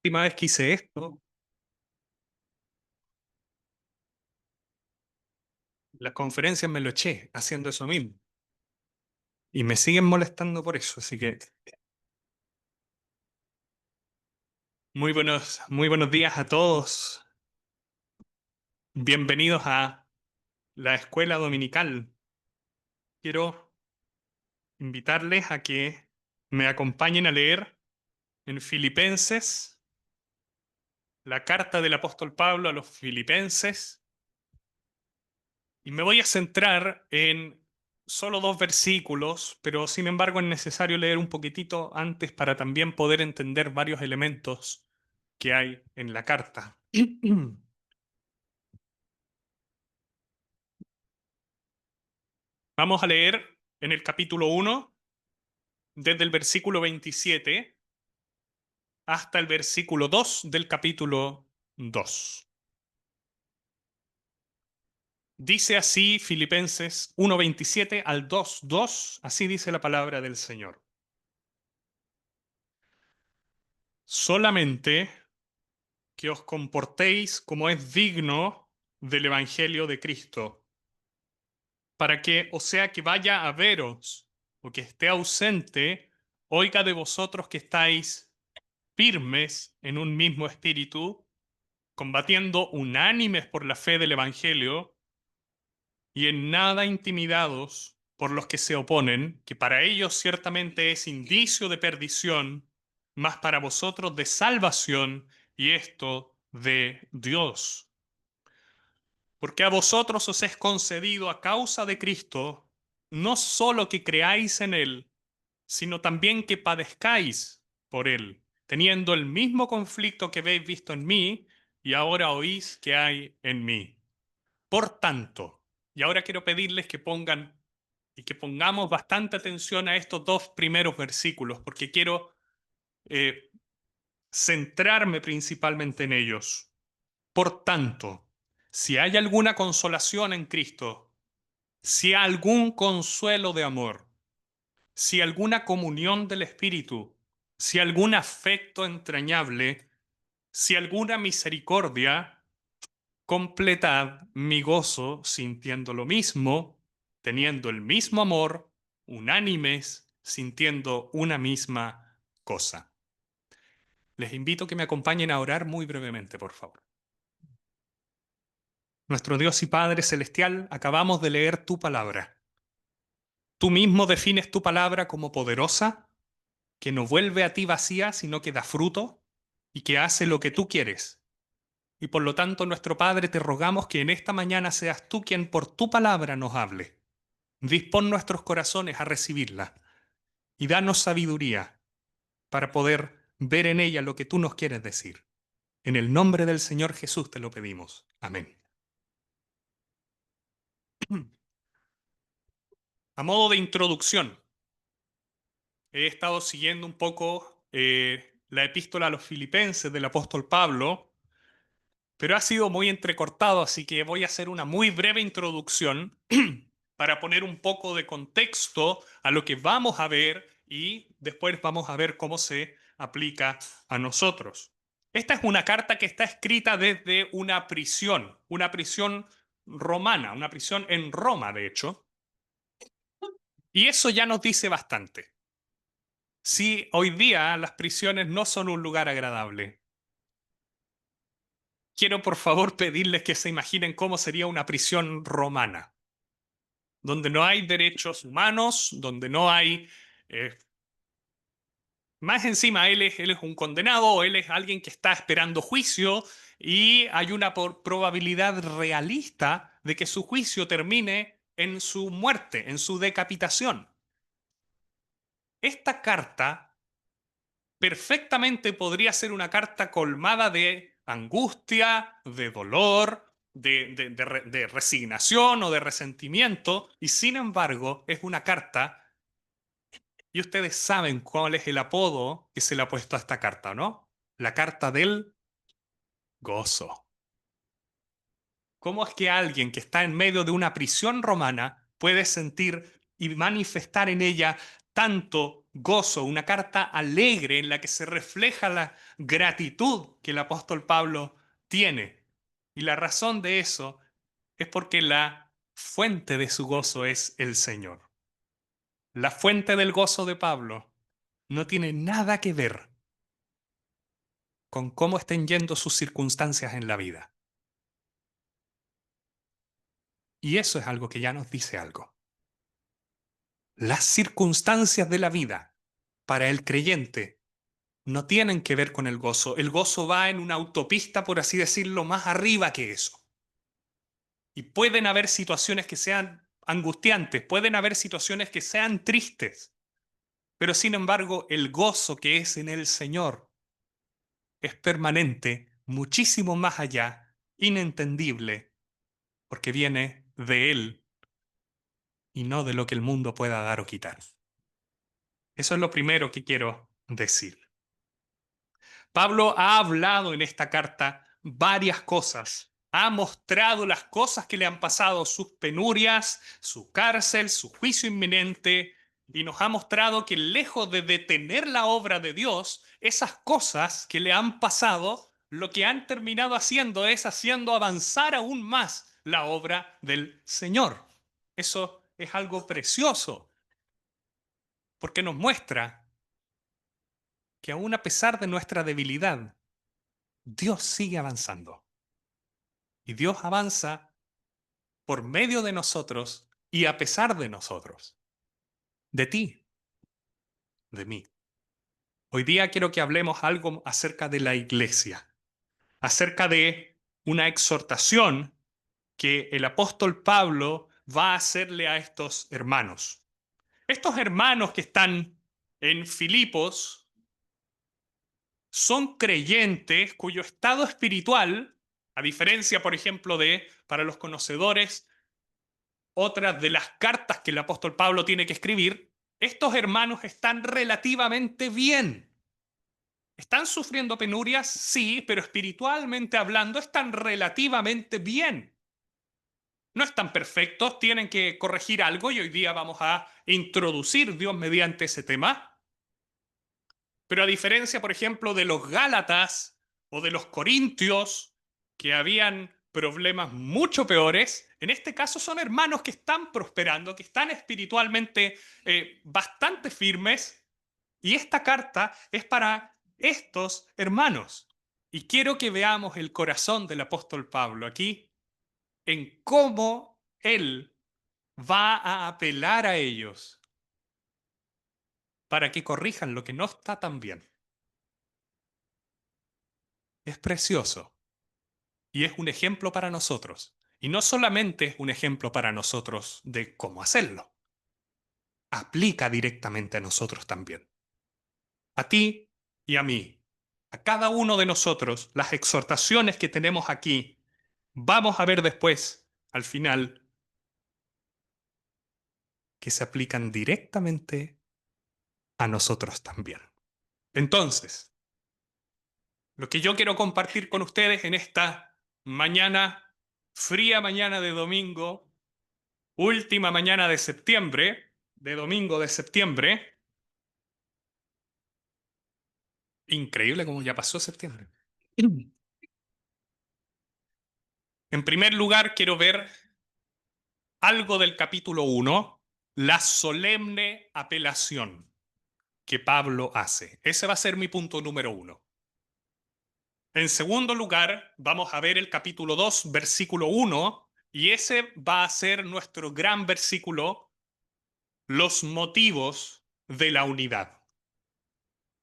última vez que hice esto, las conferencias me lo eché haciendo eso mismo. Y me siguen molestando por eso. Así que muy buenos días a todos. Bienvenidos a la escuela dominical. Quiero invitarles a que me acompañen a leer en Filipenses, la carta del apóstol Pablo a los Filipenses. Y me voy a centrar en solo dos versículos, pero sin embargo es necesario leer un poquitito antes para también poder entender varios elementos que hay en la carta. Vamos a leer en el capítulo 1, desde el versículo 27 hasta el versículo 2 del capítulo 2. Dice así Filipenses 1:27 al 2:2, así dice la palabra del Señor. Solamente que os comportéis como es digno del Evangelio de Cristo, para que, o sea que vaya a veros o que esté ausente, oiga de vosotros que estáis firmes en un mismo espíritu, combatiendo unánimes por la fe del Evangelio y en nada intimidados por los que se oponen, que para ellos ciertamente es indicio de perdición, mas para vosotros de salvación, y esto de Dios. Porque a vosotros os es concedido a causa de Cristo, no solo que creáis en Él, sino también que padezcáis por Él, teniendo el mismo conflicto que habéis visto en mí y ahora oís que hay en mí. Por tanto, y ahora quiero pedirles que pongan y que pongamos bastante atención a estos dos primeros versículos, porque quiero eh, centrarme principalmente en ellos. Por tanto, si hay alguna consolación en Cristo, si hay algún consuelo de amor, si alguna comunión del Espíritu, si algún afecto entrañable, si alguna misericordia, completad mi gozo sintiendo lo mismo, teniendo el mismo amor, unánimes, sintiendo una misma cosa. Les invito a que me acompañen a orar muy brevemente, por favor. Nuestro Dios y Padre Celestial, acabamos de leer tu palabra. Tú mismo defines tu palabra como poderosa, que no vuelve a ti vacía, sino que da fruto y que hace lo que tú quieres. Y por lo tanto, nuestro Padre, te rogamos que en esta mañana seas tú quien por tu palabra nos hable. Dispón nuestros corazones a recibirla y danos sabiduría para poder ver en ella lo que tú nos quieres decir. En el nombre del Señor Jesús te lo pedimos. Amén. A modo de introducción, he estado siguiendo un poco la epístola a los Filipenses del apóstol Pablo, pero ha sido muy entrecortado, así que voy a hacer una muy breve introducción para poner un poco de contexto a lo que vamos a ver y después vamos a ver cómo se aplica a nosotros. Esta es una carta que está escrita desde una prisión romana, una prisión en Roma, de hecho, y eso ya nos dice bastante. Sí, hoy día las prisiones no son un lugar agradable. Quiero por favor pedirles que se imaginen cómo sería una prisión romana, donde no hay derechos humanos, donde no hay... más encima, él es un condenado, él es alguien que está esperando juicio y hay una probabilidad realista de que su juicio termine en su muerte, en su decapitación. Esta carta perfectamente podría ser una carta colmada de angustia, de dolor, de resignación o de resentimiento, y sin embargo es una carta, y ustedes saben cuál es el apodo que se le ha puesto a esta carta, ¿no? La carta del gozo. ¿Cómo es que alguien que está en medio de una prisión romana puede sentir y manifestar en ella tanto gozo, una carta alegre en la que se refleja la gratitud que el apóstol Pablo tiene. Y la razón de eso es porque la fuente de su gozo es el Señor. La fuente del gozo de Pablo no tiene nada que ver con cómo estén yendo sus circunstancias en la vida. Y eso es algo que ya nos dice algo. Las circunstancias de la vida para el creyente no tienen que ver con el gozo. El gozo va en una autopista, por así decirlo, más arriba que eso. Y pueden haber situaciones que sean angustiantes, pueden haber situaciones que sean tristes, pero sin embargo el gozo que es en el Señor es permanente, muchísimo más allá, inentendible, porque viene de Él y no de lo que el mundo pueda dar o quitar. Eso es lo primero que quiero decir. Pablo ha hablado en esta carta varias cosas. Ha mostrado las cosas que le han pasado, sus penurias, su cárcel, su juicio inminente, y nos ha mostrado que lejos de detener la obra de Dios, esas cosas que le han pasado, lo que han terminado haciendo es haciendo avanzar aún más la obra del Señor. Eso es algo precioso, porque nos muestra que aún a pesar de nuestra debilidad, Dios sigue avanzando. Y Dios avanza por medio de nosotros y a pesar de nosotros. De ti, de mí. Hoy día quiero que hablemos algo acerca de la iglesia, acerca de una exhortación que el apóstol Pablo va a hacerle a estos hermanos. Estos hermanos que están en Filipos son creyentes cuyo estado espiritual, a diferencia, por ejemplo, de, para los conocedores, otras de las cartas que el apóstol Pablo tiene que escribir, estos hermanos están relativamente bien. ¿Están sufriendo penurias? Sí, pero espiritualmente hablando están relativamente bien. No están perfectos, tienen que corregir algo y hoy día vamos a introducir Dios mediante ese tema. Pero a diferencia, por ejemplo, de los Gálatas o de los Corintios, que habían problemas mucho peores, en este caso son hermanos que están prosperando, que están espiritualmente bastante firmes, y esta carta es para estos hermanos. Y quiero que veamos el corazón del apóstol Pablo aquí, en cómo él va a apelar a ellos para que corrijan lo que no está tan bien. Es precioso. Y es un ejemplo para nosotros. Y no solamente es un ejemplo para nosotros de cómo hacerlo, aplica directamente a nosotros también. A ti y a mí, a cada uno de nosotros, las exhortaciones que tenemos aquí, vamos a ver después, al final, que se aplican directamente a nosotros también. Entonces, lo que yo quiero compartir con ustedes en esta mañana, fría mañana de domingo, última mañana de septiembre, de domingo de septiembre. Increíble cómo ya pasó septiembre. En primer lugar, quiero ver algo del capítulo 1, la solemne apelación que Pablo hace. Ese va a ser mi punto número 1. En segundo lugar, vamos a ver el capítulo 2, versículo 1, y ese va a ser nuestro gran versículo, los motivos de la unidad.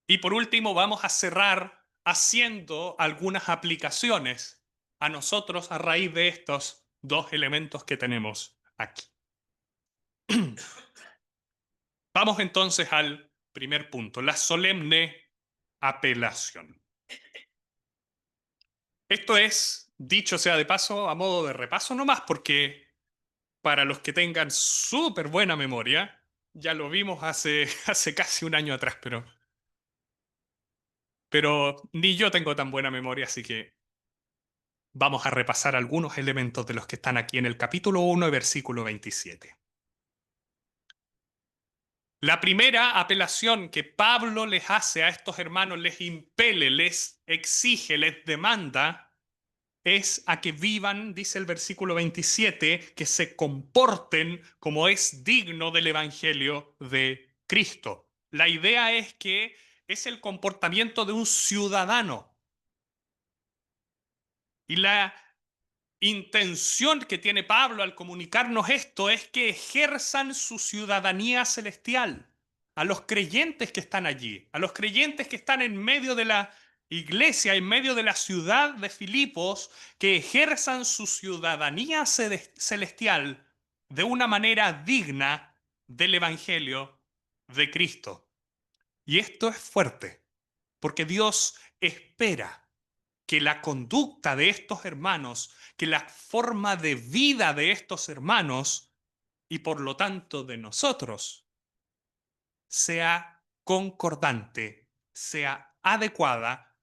Y por último, vamos a cerrar haciendo algunas aplicaciones a nosotros a raíz de estos dos elementos que tenemos aquí. Vamos entonces al primer punto, la solemne apelación. Esto es, dicho sea de paso, a modo de repaso nomás, porque para los que tengan súper buena memoria, ya lo vimos hace casi un año atrás, pero ni yo tengo tan buena memoria, así que vamos a repasar algunos elementos de los que están aquí en el capítulo 1 y versículo 27. La primera apelación que Pablo les hace a estos hermanos, les impele, les exige, les demanda, es a que vivan, dice el versículo 27, que se comporten como es digno del Evangelio de Cristo. La idea es que es el comportamiento de un ciudadano. Y la intención que tiene Pablo al comunicarnos esto es que ejerzan su ciudadanía celestial a los creyentes que están allí, a los creyentes que están en medio de la iglesia, en medio de la ciudad de Filipos, que ejerzan su ciudadanía celestial de una manera digna del Evangelio de Cristo. Y esto es fuerte, porque Dios espera que la conducta de estos hermanos, que la forma de vida de estos hermanos y por lo tanto de nosotros sea concordante, sea adecuada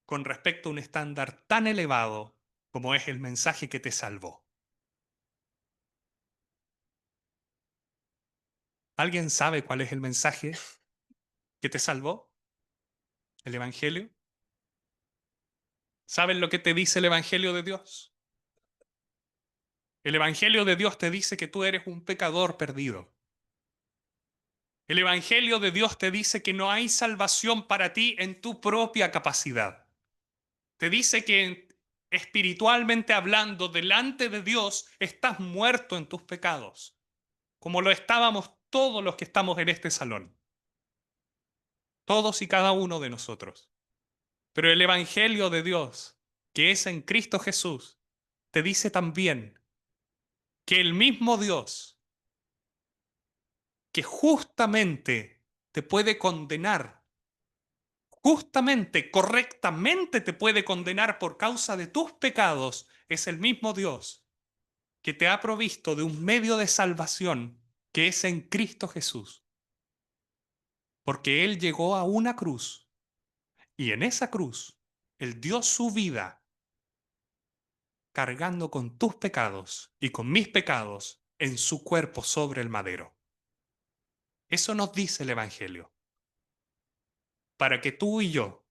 con respecto a un estándar tan elevado como es el mensaje que te salvó. ¿Alguien sabe cuál es el mensaje que te salvó? ¿El Evangelio? ¿Saben lo que te dice el Evangelio de Dios? El Evangelio de Dios te dice que tú eres un pecador perdido. El Evangelio de Dios te dice que no hay salvación para ti en tu propia capacidad. Te dice que espiritualmente hablando, delante de Dios, estás muerto en tus pecados, como lo estábamos todos los que estamos en este salón, todos y cada uno de nosotros. Pero el Evangelio de Dios, que es en Cristo Jesús, te dice también que el mismo Dios que justamente te puede condenar, justamente, correctamente te puede condenar por causa de tus pecados, es el mismo Dios que te ha provisto de un medio de salvación que es en Cristo Jesús. Porque Él llegó a una cruz y en esa cruz Él dio su vida cargando con tus pecados y con mis pecados en su cuerpo sobre el madero. Eso nos dice el Evangelio. Para que tú y yo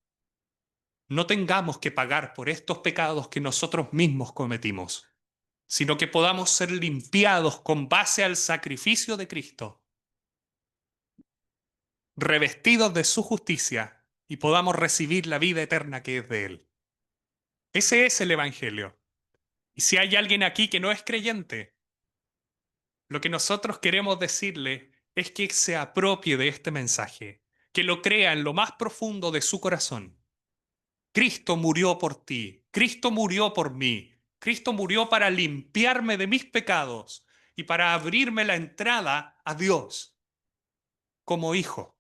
no tengamos que pagar por estos pecados que nosotros mismos cometimos, sino que podamos ser limpiados con base al sacrificio de Cristo, revestidos de su justicia y podamos recibir la vida eterna que es de Él. Ese es el Evangelio. Y si hay alguien aquí que no es creyente, lo que nosotros queremos decirle es que se apropie de este mensaje, que lo crea en lo más profundo de su corazón. Cristo murió por ti, Cristo murió por mí, Cristo murió para limpiarme de mis pecados y para abrirme la entrada a Dios como hijo.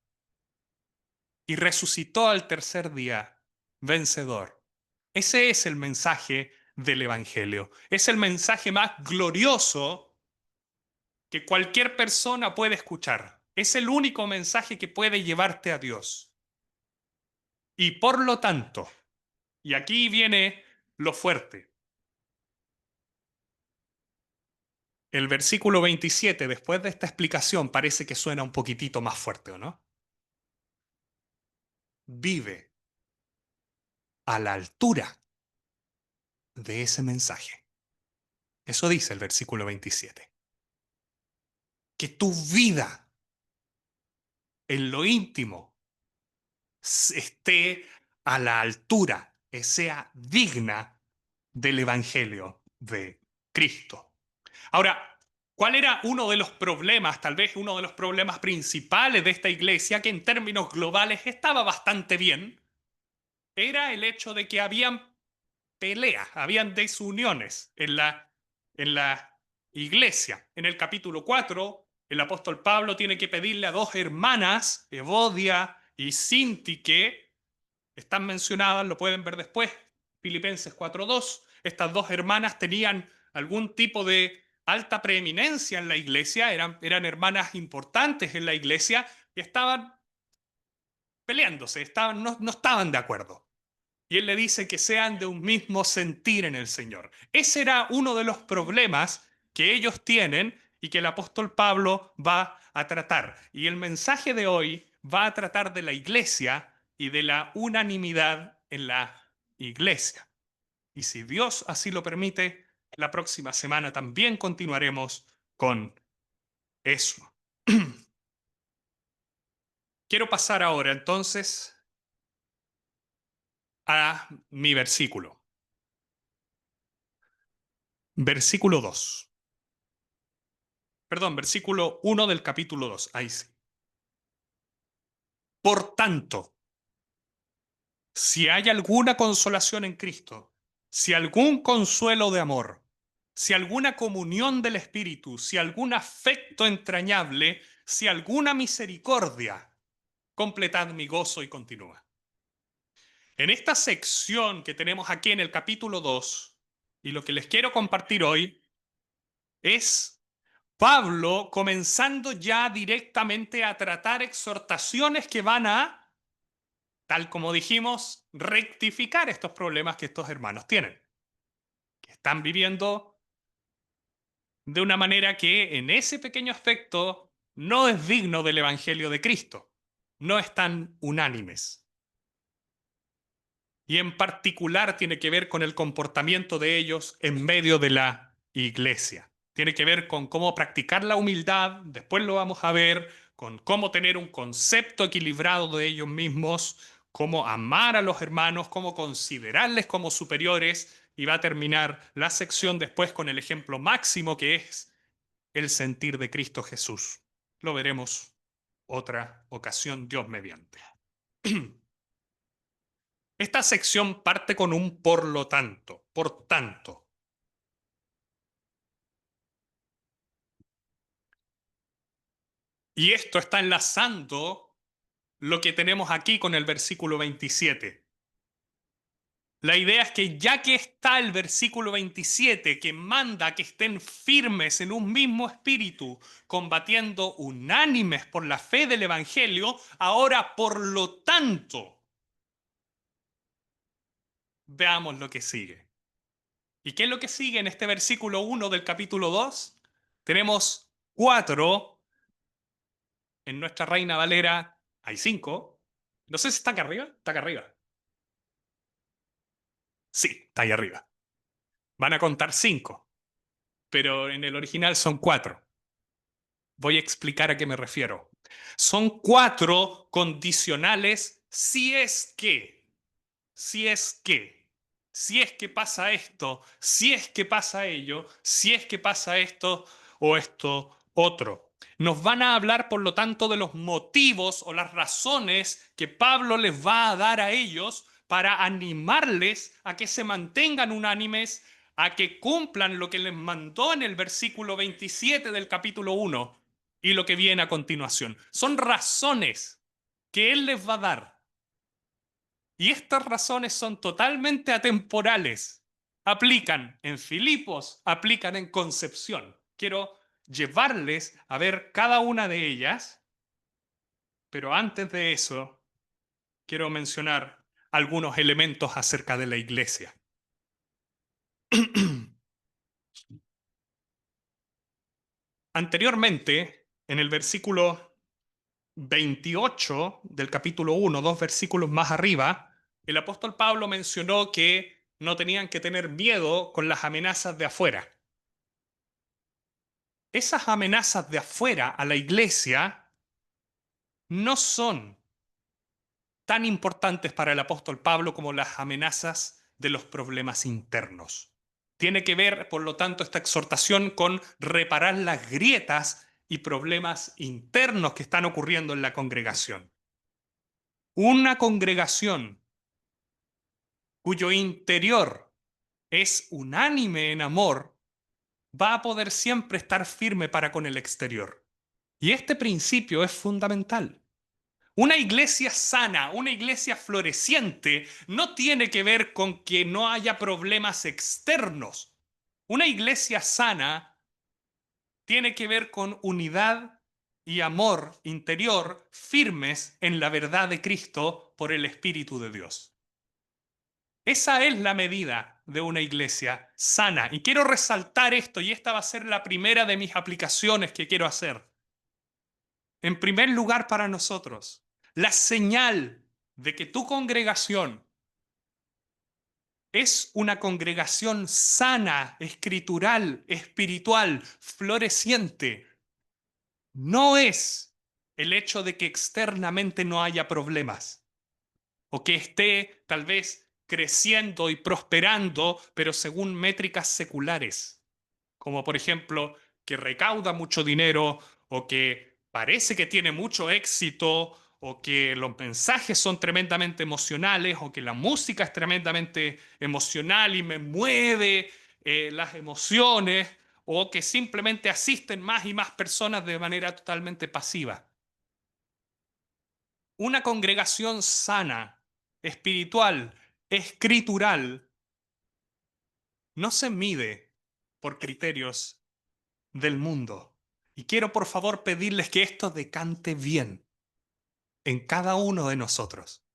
Y resucitó al tercer día, vencedor. Ese es el mensaje del Evangelio. Es el mensaje más glorioso que cualquier persona puede escuchar. Es el único mensaje que puede llevarte a Dios. Y por lo tanto, y aquí viene lo fuerte, el versículo 27, después de esta explicación, parece que suena un poquitito más fuerte, ¿o no? Vive a la altura de ese mensaje. Eso dice el versículo 27. Que tu vida en lo íntimo esté a la altura, sea digna del Evangelio de Cristo. Ahora, ¿cuál era uno de los problemas, tal vez uno de los problemas principales de esta iglesia, que en términos globales estaba bastante bien? Era el hecho de que habían peleas, habían desuniones en la iglesia. En el capítulo 4, el apóstol Pablo tiene que pedirle a dos hermanas, Evodia y Síntique, están mencionadas, lo pueden ver después, Filipenses 4:2. Estas dos hermanas tenían algún tipo de alta preeminencia en la iglesia, eran hermanas importantes en la iglesia y estaban peleándose, no estaban de acuerdo. Y él le dice que sean de un mismo sentir en el Señor. Ese era uno de los problemas que ellos tienen y que el apóstol Pablo va a tratar. Y el mensaje de hoy va a tratar de la iglesia y de la unanimidad en la iglesia. Y si Dios así lo permite, la próxima semana también continuaremos con eso. Quiero pasar ahora entonces a mi versículo. Versículo 2. Perdón, versículo 1 del capítulo 2. Ahí sí. Por tanto, si hay alguna consolación en Cristo, si algún consuelo de amor, si alguna comunión del Espíritu, si algún afecto entrañable, si alguna misericordia, completad mi gozo y continúa. En esta sección que tenemos aquí en el capítulo 2, y lo que les quiero compartir hoy, es Pablo comenzando ya directamente a tratar exhortaciones que van a, tal como dijimos, rectificar estos problemas que estos hermanos tienen, que están viviendo de una manera que en ese pequeño aspecto no es digno del Evangelio de Cristo, no están unánimes. Y en particular tiene que ver con el comportamiento de ellos en medio de la iglesia. Tiene que ver con cómo practicar la humildad, después lo vamos a ver, con cómo tener un concepto equilibrado de ellos mismos, cómo amar a los hermanos, cómo considerarles como superiores, y va a terminar la sección después con el ejemplo máximo que es el sentir de Cristo Jesús. Lo veremos otra ocasión, Dios mediante. Esta sección parte con un por lo tanto, por tanto. Y esto está enlazando lo que tenemos aquí con el versículo 27. La idea es que ya que está el versículo 27 que manda que estén firmes en un mismo espíritu, combatiendo unánimes por la fe del Evangelio, ahora por lo tanto, veamos lo que sigue. ¿Y qué es lo que sigue en este versículo 1 del capítulo 2? Tenemos 4. En nuestra Reina Valera hay 5. No sé si está acá arriba. Está acá arriba. Sí, está ahí arriba. Van a contar 5, pero en el original son 4. Voy a explicar a qué me refiero. Son 4 condicionales si es que pasa esto, si es que pasa ello, si es que pasa esto o esto otro. Nos van a hablar, por lo tanto, de los motivos o las razones que Pablo les va a dar a ellos para animarles a que se mantengan unánimes, a que cumplan lo que les mandó en el versículo 27 del capítulo 1 y lo que viene a continuación. Son razones que él les va a dar. Y estas razones son totalmente atemporales. Aplican en Filipos, aplican en Concepción. Quiero llevarles a ver cada una de ellas, pero antes de eso, quiero mencionar algunos elementos acerca de la iglesia. Anteriormente, en el versículo 28 del capítulo 1, 2 versículos más arriba, el apóstol Pablo mencionó que no tenían que tener miedo con las amenazas de afuera. Esas amenazas de afuera a la iglesia no son tan importantes para el apóstol Pablo como las amenazas de los problemas internos. Tiene que ver, por lo tanto, esta exhortación con reparar las grietas y problemas internos que están ocurriendo en la congregación. Una congregación cuyo interior es unánime en amor va a poder siempre estar firme para con el exterior. Y este principio es fundamental. Una iglesia sana, una iglesia floreciente, no tiene que ver con que no haya problemas externos. Una iglesia sana tiene que ver con unidad y amor interior firmes en la verdad de Cristo por el Espíritu de Dios. Esa es la medida de una iglesia sana. Y quiero resaltar esto, y esta va a ser la primera de mis aplicaciones que quiero hacer. En primer lugar, para nosotros, la señal de que tu congregación es una congregación sana, escritural, espiritual, floreciente, no es el hecho de que externamente no haya problemas o que esté tal vez creciendo y prosperando, pero según métricas seculares, como por ejemplo que recauda mucho dinero o que parece que tiene mucho éxito o que los mensajes son tremendamente emocionales o que la música es tremendamente emocional y me mueve las emociones o que simplemente asisten más y más personas de manera totalmente pasiva. Una congregación sana, espiritual, escritural, no se mide por criterios del mundo. Y quiero por favor pedirles que esto decante bien en cada uno de nosotros.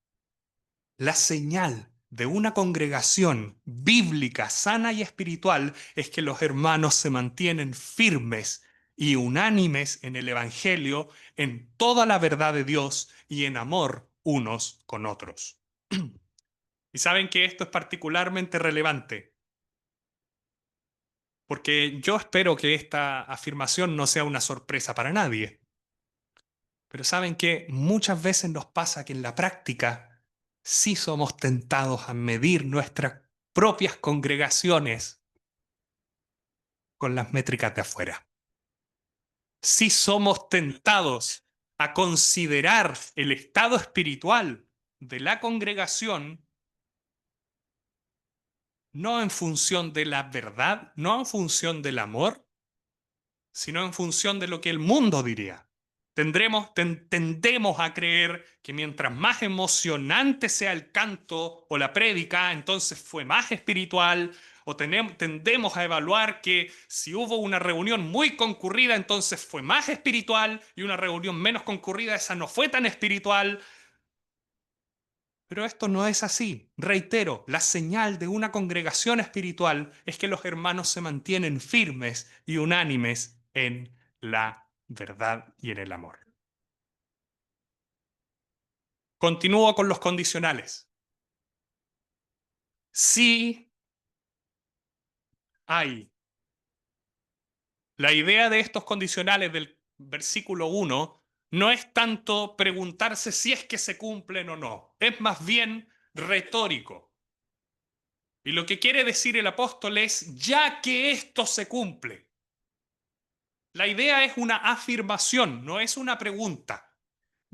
La señal de una congregación bíblica, sana y espiritual es que los hermanos se mantienen firmes y unánimes en el Evangelio, en toda la verdad de Dios y en amor unos con otros. Y saben que esto es particularmente relevante, porque yo espero que esta afirmación no sea una sorpresa para nadie. Pero saben que muchas veces nos pasa que en la práctica sí somos tentados a medir nuestras propias congregaciones con las métricas de afuera. Sí somos tentados a considerar el estado espiritual de la congregación no en función de la verdad, no en función del amor, sino en función de lo que el mundo diría. Tendemos a creer que mientras más emocionante sea el canto o la prédica, entonces fue más espiritual, o tendemos a evaluar que si hubo una reunión muy concurrida, entonces fue más espiritual, y una reunión menos concurrida, esa no fue tan espiritual. Pero esto no es así. Reitero, la señal de una congregación espiritual es que los hermanos se mantienen firmes y unánimes en la verdad y en el amor. Continúo con los condicionales. Sí hay. La idea de estos condicionales del versículo 1 no es tanto preguntarse si es que se cumplen o no, es más bien retórico. Y lo que quiere decir el apóstol es, ya que esto se cumple. La idea es una afirmación, no es una pregunta.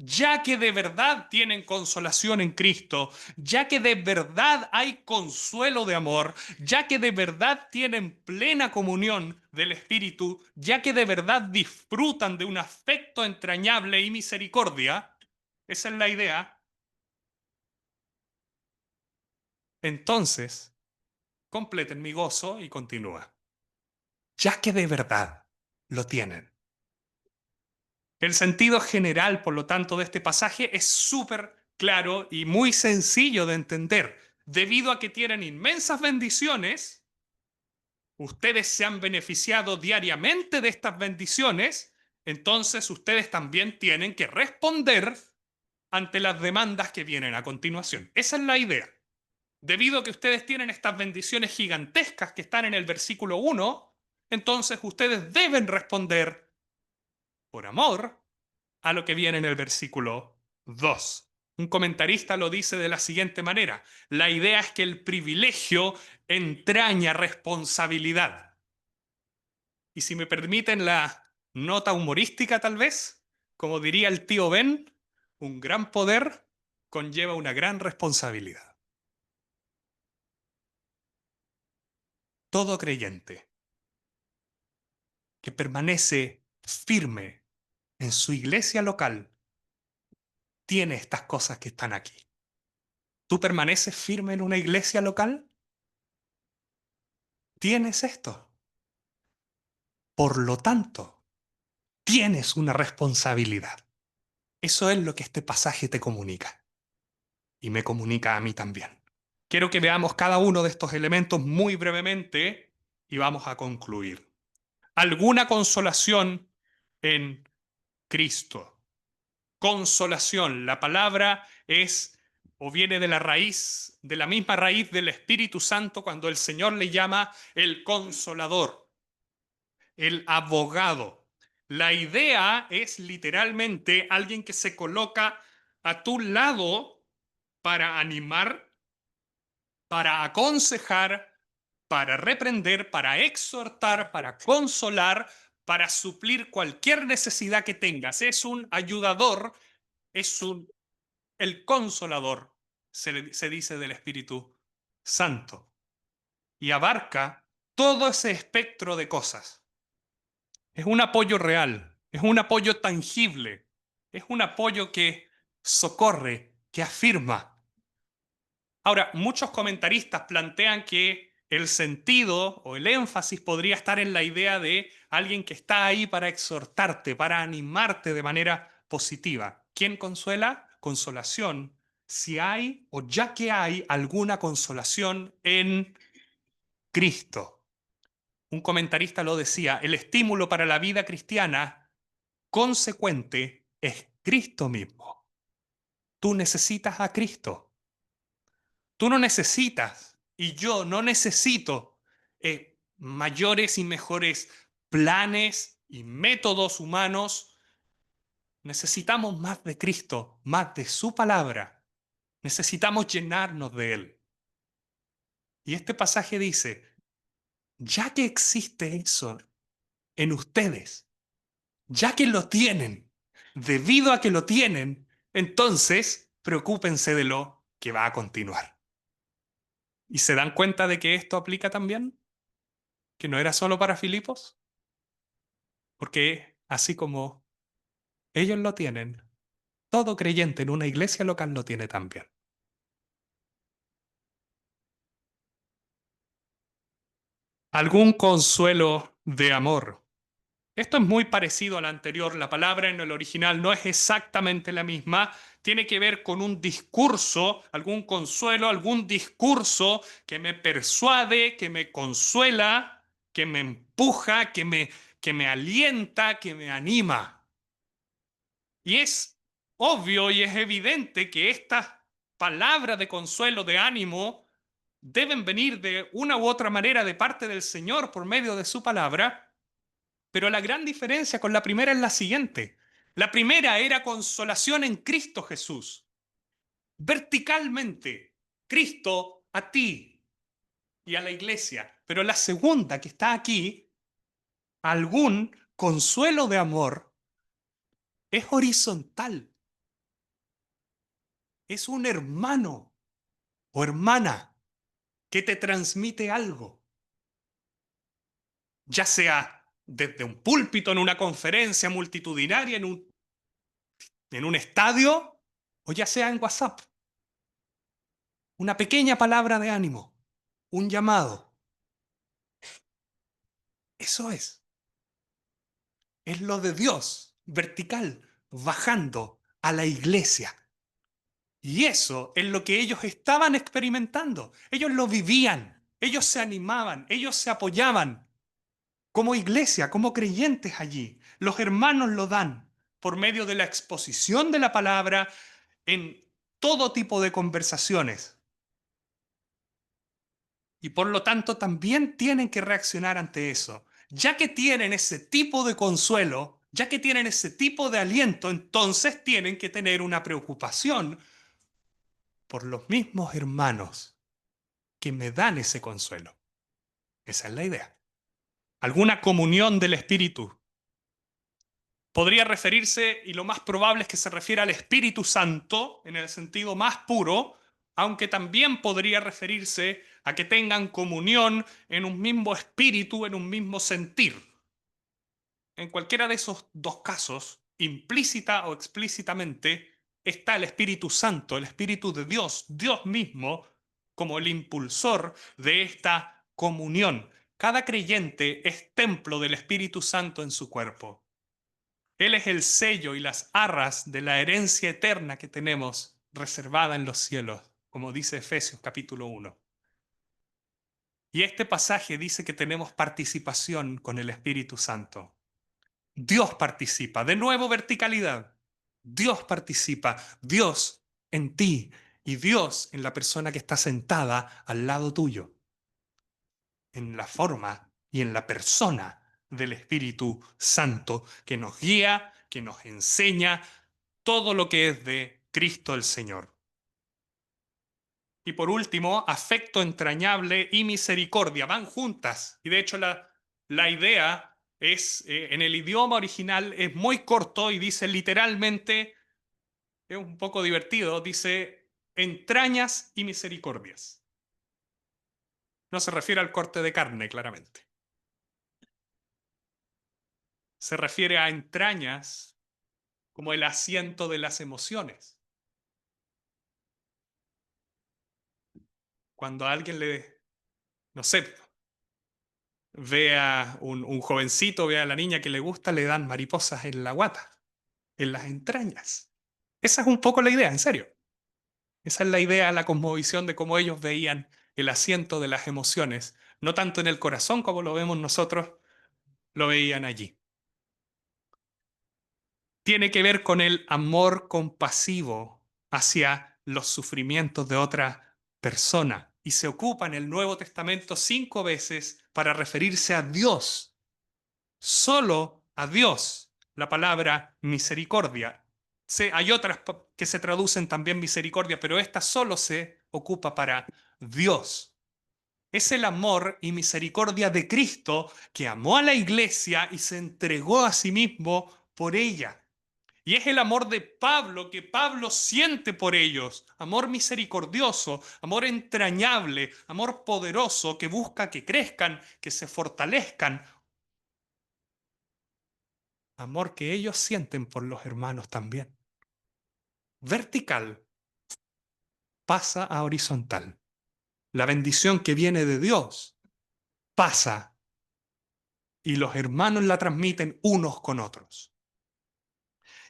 Ya que de verdad tienen consolación en Cristo, ya que de verdad hay consuelo de amor, ya que de verdad tienen plena comunión del Espíritu, ya que de verdad disfrutan de un afecto entrañable y misericordia, esa es la idea, entonces completen mi gozo y continúa. Ya que de verdad lo tienen. El sentido general, por lo tanto, de este pasaje es súper claro y muy sencillo de entender. Debido a que tienen inmensas bendiciones, ustedes se han beneficiado diariamente de estas bendiciones, entonces ustedes también tienen que responder ante las demandas que vienen a continuación. Esa es la idea. Debido a que ustedes tienen estas bendiciones gigantescas que están en el versículo 1, entonces ustedes deben responder por amor a lo que viene en el versículo 2. Un comentarista lo dice de la siguiente manera: la idea es que el privilegio entraña responsabilidad. Y si me permiten la nota humorística tal vez, como diría el tío Ben, un gran poder conlleva una gran responsabilidad. Todo creyente que permanece firme en su iglesia local tiene estas cosas que están aquí. ¿Tú permaneces firme en una iglesia local? Tienes esto. Por lo tanto, tienes una responsabilidad. Eso es lo que este pasaje te comunica. Y me comunica a mí también. Quiero que veamos cada uno de estos elementos muy brevemente y vamos a concluir. Alguna consolación en Cristo. Consolación. La palabra es o viene de la raíz, de la misma raíz del Espíritu Santo cuando el Señor le llama el consolador, el abogado. La idea es literalmente alguien que se coloca a tu lado para animar, para aconsejar, para reprender, para exhortar, para consolar, para suplir cualquier necesidad que tengas. Es un ayudador, es el consolador, se dice del Espíritu Santo, y abarca todo ese espectro de cosas. Es un apoyo real, es un apoyo tangible, es un apoyo que socorre, que afirma. Ahora, muchos comentaristas plantean que el sentido o el énfasis podría estar en la idea de alguien que está ahí para exhortarte, para animarte de manera positiva. ¿Quién consuela? Consolación. Si hay o ya que hay alguna consolación en Cristo. Un comentarista lo decía, el estímulo para la vida cristiana consecuente es Cristo mismo. Tú necesitas a Cristo. Tú no necesitas, y yo no necesito, mayores y mejores planes y métodos humanos. Necesitamos más de Cristo, más de su palabra. Necesitamos llenarnos de Él. Y este pasaje dice, ya que existe eso en ustedes, ya que lo tienen, debido a que lo tienen, entonces preocúpense de lo que va a continuar. ¿Y se dan cuenta de que esto aplica también? ¿Que no era solo para Filipos? Porque así como ellos lo tienen, todo creyente en una iglesia local lo tiene también. Algún consuelo de amor. Esto es muy parecido al anterior. La palabra en el original no es exactamente la misma. Tiene que ver con un discurso, algún consuelo, algún discurso que me persuade, que me consuela, que me empuja, que me alienta, que me anima. Y es obvio y es evidente que estas palabras de consuelo, de ánimo, deben venir de una u otra manera de parte del Señor por medio de su palabra, pero la gran diferencia con la primera es la siguiente. La primera era consolación en Cristo Jesús, verticalmente, Cristo a ti y a la iglesia, pero la segunda que está aquí, algún consuelo de amor, es horizontal, es un hermano o hermana que te transmite algo, ya sea desde un púlpito, en una conferencia multitudinaria, en un estadio, o ya sea en WhatsApp. Una pequeña palabra de ánimo, un llamado. Eso es lo de Dios, vertical, bajando a la iglesia. Y eso es lo que ellos estaban experimentando. Ellos lo vivían, ellos se animaban, ellos se apoyaban. Como iglesia, como creyentes allí, los hermanos lo dan por medio de la exposición de la palabra en todo tipo de conversaciones. Y por lo tanto también tienen que reaccionar ante eso. Ya que tienen ese tipo de consuelo, ya que tienen ese tipo de aliento, entonces tienen que tener una preocupación por los mismos hermanos que me dan ese consuelo. Esa es la idea. Alguna comunión del Espíritu. Podría referirse, y lo más probable es que se refiera al Espíritu Santo en el sentido más puro, aunque también podría referirse a que tengan comunión en un mismo espíritu, en un mismo sentir. En cualquiera de esos dos casos, implícita o explícitamente, está el Espíritu Santo, el Espíritu de Dios, Dios mismo, como el impulsor de esta comunión. Cada creyente es templo del Espíritu Santo en su cuerpo. Él es el sello y las arras de la herencia eterna que tenemos reservada en los cielos. como dice Efesios capítulo 1. Y este pasaje dice que tenemos participación con el Espíritu Santo. Dios participa. De nuevo, verticalidad. Dios participa. Dios en ti y Dios en la persona que está sentada al lado tuyo. En la forma y en la persona del Espíritu Santo que nos guía, que nos enseña todo lo que es de Cristo el Señor. Y por último, afecto entrañable y misericordia. Van juntas. Y de hecho la idea es, en el idioma original es muy corto y dice literalmente, es un poco divertido, dice entrañas y misericordias. No se refiere al corte de carne, claramente. Se refiere a entrañas como el asiento de las emociones. Cuando a alguien le, no sé, ve a un jovencito, ve a la niña que le gusta, le dan mariposas en la guata, en las entrañas. Esa es un poco la idea, en serio. Esa es la idea, la cosmovisión de cómo ellos veían el asiento de las emociones, no tanto en el corazón como lo vemos nosotros, lo veían allí. Tiene que ver con el amor compasivo hacia los sufrimientos de otra persona y se ocupa en el Nuevo Testamento 5 veces para referirse a Dios, solo a Dios, la palabra misericordia. Hay otras que se traducen también misericordia, pero esta solo se ocupa para Dios. Es el amor y misericordia de Cristo que amó a la iglesia y se entregó a sí mismo por ella. Y es el amor de Pablo que Pablo siente por ellos. Amor misericordioso, amor entrañable, amor poderoso que busca que crezcan, que se fortalezcan. Amor que ellos sienten por los hermanos también. Vertical pasa a horizontal. La bendición que viene de Dios pasa y los hermanos la transmiten unos con otros.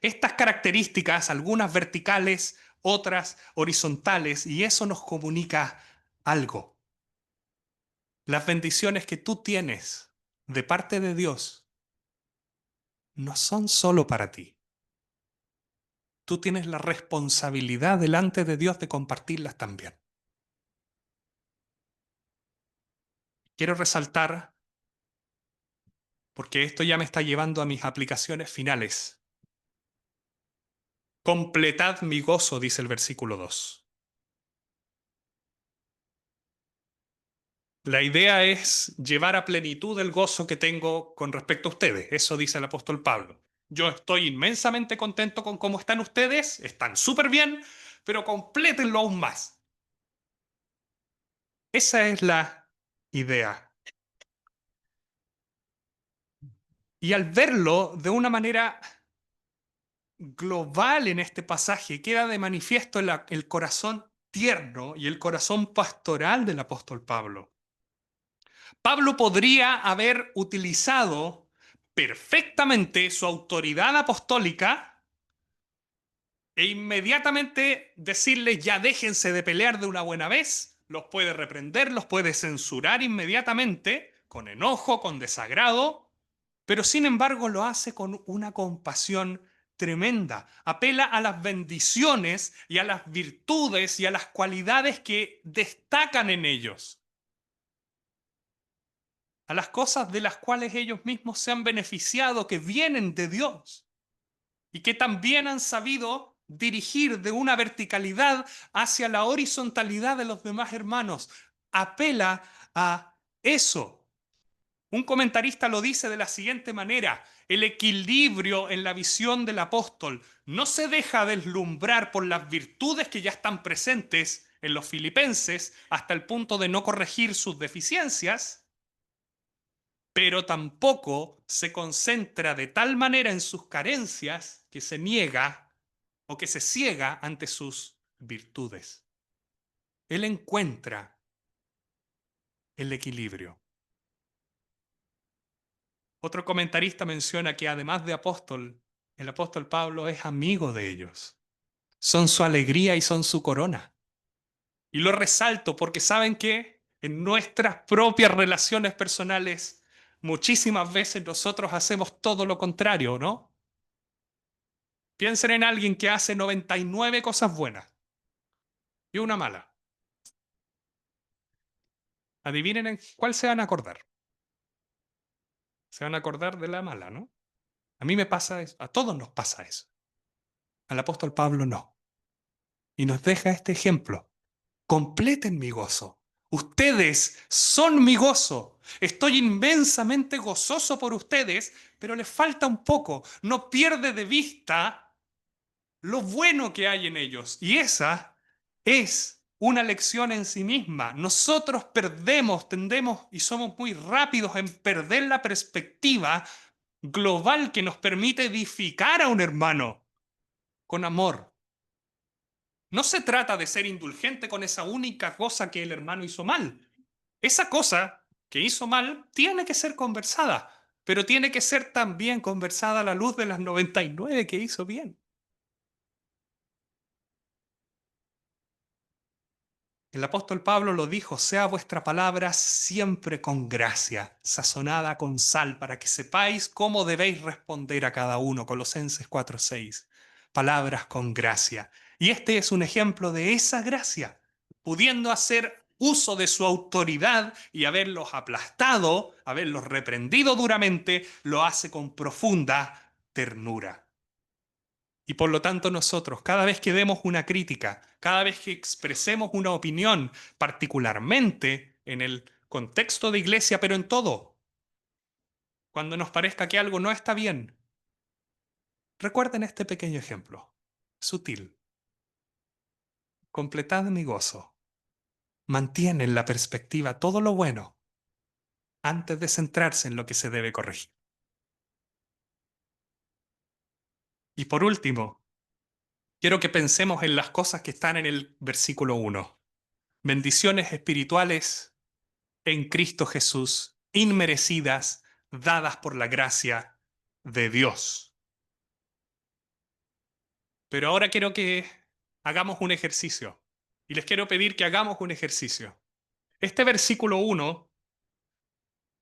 Estas características, algunas verticales, otras horizontales, y eso nos comunica algo. Las bendiciones que tú tienes de parte de Dios no son solo para ti. Tú tienes la responsabilidad delante de Dios de compartirlas también. Quiero resaltar, porque esto ya me está llevando a mis aplicaciones finales. Completad mi gozo, dice el versículo 2. La idea es llevar a plenitud el gozo que tengo con respecto a ustedes. Eso dice el apóstol Pablo. Yo estoy inmensamente contento con cómo están ustedes, están súper bien, pero complétenlo aún más. Esa es la idea. Y al verlo de una manera global en este pasaje, queda de manifiesto el corazón tierno y el corazón pastoral del apóstol Pablo. Pablo podría haber utilizado perfectamente su autoridad apostólica e inmediatamente decirles ya déjense de pelear de una buena vez, los puede reprender, los puede censurar inmediatamente, con enojo, con desagrado, pero sin embargo lo hace con una compasión tremenda. Apela a las bendiciones y a las virtudes y a las cualidades que destacan en ellos, a las cosas de las cuales ellos mismos se han beneficiado, que vienen de Dios y que también han sabido dirigir de una verticalidad hacia la horizontalidad de los demás hermanos. Apela a eso. Un comentarista lo dice de la siguiente manera: el equilibrio en la visión del apóstol no se deja deslumbrar por las virtudes que ya están presentes en los filipenses hasta el punto de no corregir sus deficiencias, pero tampoco se concentra de tal manera en sus carencias que se niega o que se ciega ante sus virtudes. Él encuentra el equilibrio. Otro comentarista menciona que además de apóstol, el apóstol Pablo es amigo de ellos. Son su alegría y son su corona. Y lo resalto porque saben que en nuestras propias relaciones personales muchísimas veces nosotros hacemos todo lo contrario, ¿no? Piensen en alguien que hace 99 cosas buenas y una mala. Adivinen en cuál se van a acordar. Se van a acordar de la mala, ¿no? A mí me pasa eso, a todos nos pasa eso. Al apóstol Pablo no. Y nos deja este ejemplo. Completen mi gozo. Ustedes son mi gozo. Estoy inmensamente gozoso por ustedes, pero les falta un poco. No pierde de vista lo bueno que hay en ellos. Y esa es una lección en sí misma. Nosotros perdemos, tendemos y somos muy rápidos en perder la perspectiva global que nos permite edificar a un hermano con amor. No se trata de ser indulgente con esa única cosa que el hermano hizo mal. Esa cosa que hizo mal tiene que ser conversada, pero tiene que ser también conversada a la luz de las 99 que hizo bien. El apóstol Pablo lo dijo, sea vuestra palabra siempre con gracia, sazonada con sal, para que sepáis cómo debéis responder a cada uno. Colosenses 4:6. Palabras con gracia. Y este es un ejemplo de esa gracia, pudiendo hacer uso de su autoridad y haberlos aplastado, haberlos reprendido duramente, lo hace con profunda ternura. Y por lo tanto nosotros, cada vez que demos una crítica, cada vez que expresemos una opinión, particularmente en el contexto de iglesia, pero en todo, cuando nos parezca que algo no está bien, recuerden este pequeño ejemplo, sutil. Completad mi gozo. Mantien en la perspectiva todo lo bueno antes de centrarse en lo que se debe corregir. Y por último, quiero que pensemos en las cosas que están en el versículo 1. Bendiciones espirituales en Cristo Jesús, inmerecidas, dadas por la gracia de Dios. Pero ahora quiero que hagamos un ejercicio. Y les quiero pedir que hagamos un ejercicio. Este versículo 1,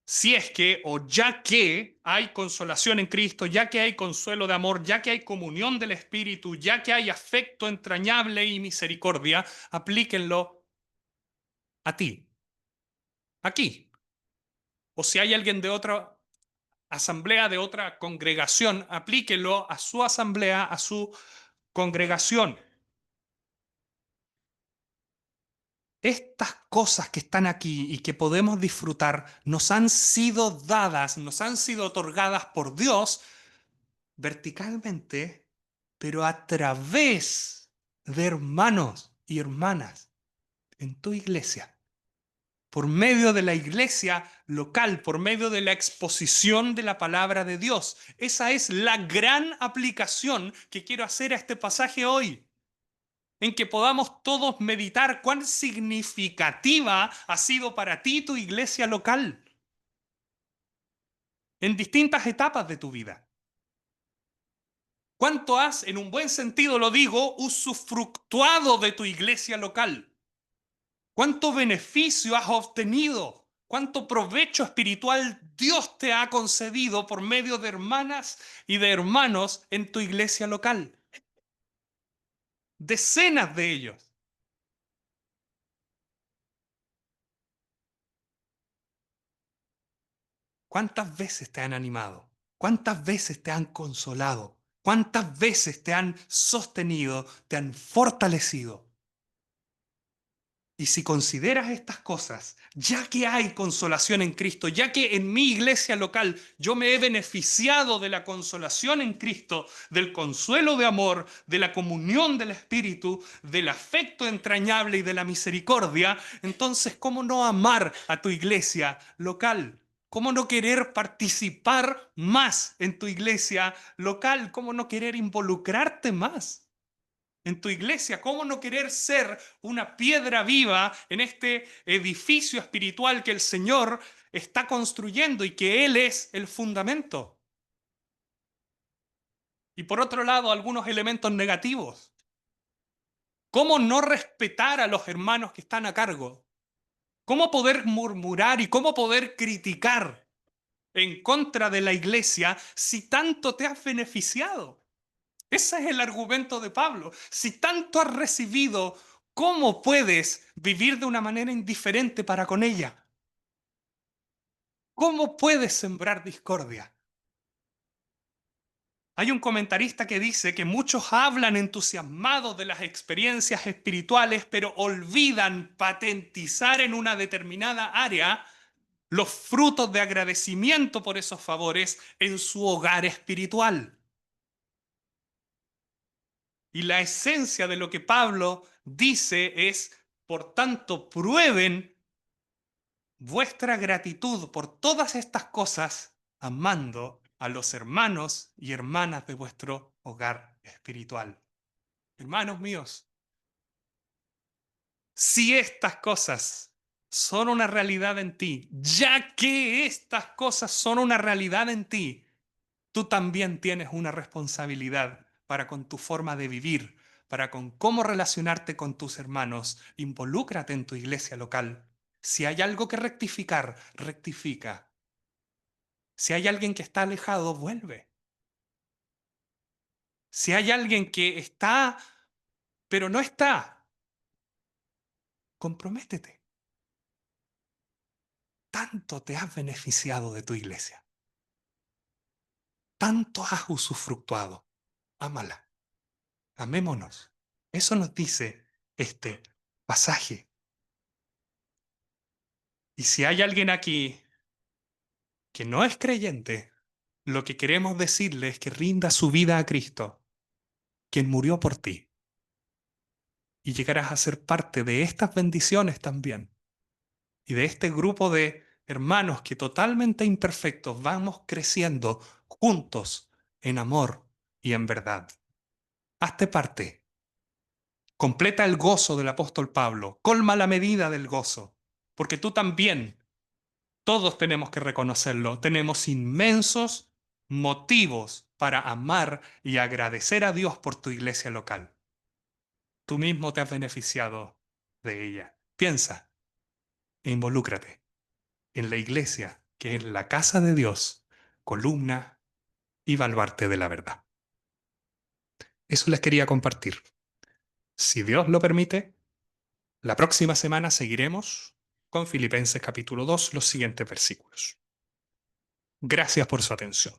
si es que o ya que hay consolación en Cristo, ya que hay consuelo de amor, ya que hay comunión del Espíritu, ya que hay afecto entrañable y misericordia, aplíquenlo a ti, aquí. O si hay alguien de otra asamblea, de otra congregación, aplíquelo a su asamblea, a su congregación. Estas cosas que están aquí y que podemos disfrutar nos han sido dadas, nos han sido otorgadas por Dios verticalmente, pero a través de hermanos y hermanas en tu iglesia. Por medio de la iglesia local, por medio de la exposición de la palabra de Dios. Esa es la gran aplicación que quiero hacer a este pasaje hoy, en que podamos todos meditar cuán significativa ha sido para ti tu iglesia local, en distintas etapas de tu vida. ¿Cuánto has, en un buen sentido lo digo, usufructuado de tu iglesia local? ¿Cuánto beneficio has obtenido? ¿Cuánto provecho espiritual Dios te ha concedido por medio de hermanas y de hermanos en tu iglesia local? Decenas de ellos. ¿Cuántas veces te han animado? ¿Cuántas veces te han consolado? ¿Cuántas veces te han sostenido, te han fortalecido? Y si consideras estas cosas, ya que hay consolación en Cristo, ya que en mi iglesia local yo me he beneficiado de la consolación en Cristo, del consuelo de amor, de la comunión del Espíritu, del afecto entrañable y de la misericordia, entonces, ¿cómo no amar a tu iglesia local? ¿Cómo no querer participar más en tu iglesia local? ¿Cómo no querer involucrarte más en tu iglesia? ¿Cómo no querer ser una piedra viva en este edificio espiritual que el Señor está construyendo y que Él es el fundamento? Y por otro lado, algunos elementos negativos. cómo no respetar a los hermanos que están a cargo, cómo poder murmurar y cómo poder criticar en contra de la iglesia si tanto te has beneficiado. Ese es el argumento de Pablo. Si tanto has recibido, ¿cómo puedes vivir de una manera indiferente para con ella? ¿Cómo puedes sembrar discordia? Hay un comentarista que dice que muchos hablan entusiasmados de las experiencias espirituales, pero olvidan patentizar en una determinada área los frutos de agradecimiento por esos favores en su hogar espiritual. Y la esencia de lo que Pablo dice es, por tanto, prueben vuestra gratitud por todas estas cosas, amando a los hermanos y hermanas de vuestro hogar espiritual. Hermanos míos, si estas cosas son una realidad en ti, ya que estas cosas son una realidad en ti, tú también tienes una responsabilidad para con tu forma de vivir, para con cómo relacionarte con tus hermanos. Involúcrate en tu iglesia local. Si hay algo que rectificar, rectifica. Si hay alguien que está alejado, vuelve. Si hay alguien que está, pero no está, comprométete. Tanto te has beneficiado de tu iglesia. Tanto has usufructuado. Ámala. Amémonos. Eso nos dice este pasaje. Y si hay alguien aquí que no es creyente, lo que queremos decirle es que rinda su vida a Cristo, quien murió por ti, y llegarás a ser parte de estas bendiciones también, y de este grupo de hermanos que totalmente imperfectos vamos creciendo juntos en amor y en verdad. Hazte parte. Completa el gozo del apóstol Pablo, colma la medida del gozo, porque tú también, todos tenemos que reconocerlo, tenemos inmensos motivos para amar y agradecer a Dios por tu iglesia local. Tú mismo te has beneficiado de ella. Piensa e involúcrate en la iglesia, que es la casa de Dios, columna y baluarte de la verdad. Eso les quería compartir. Si Dios lo permite, la próxima semana seguiremos con Filipenses capítulo 2, los siguientes versículos. Gracias por su atención.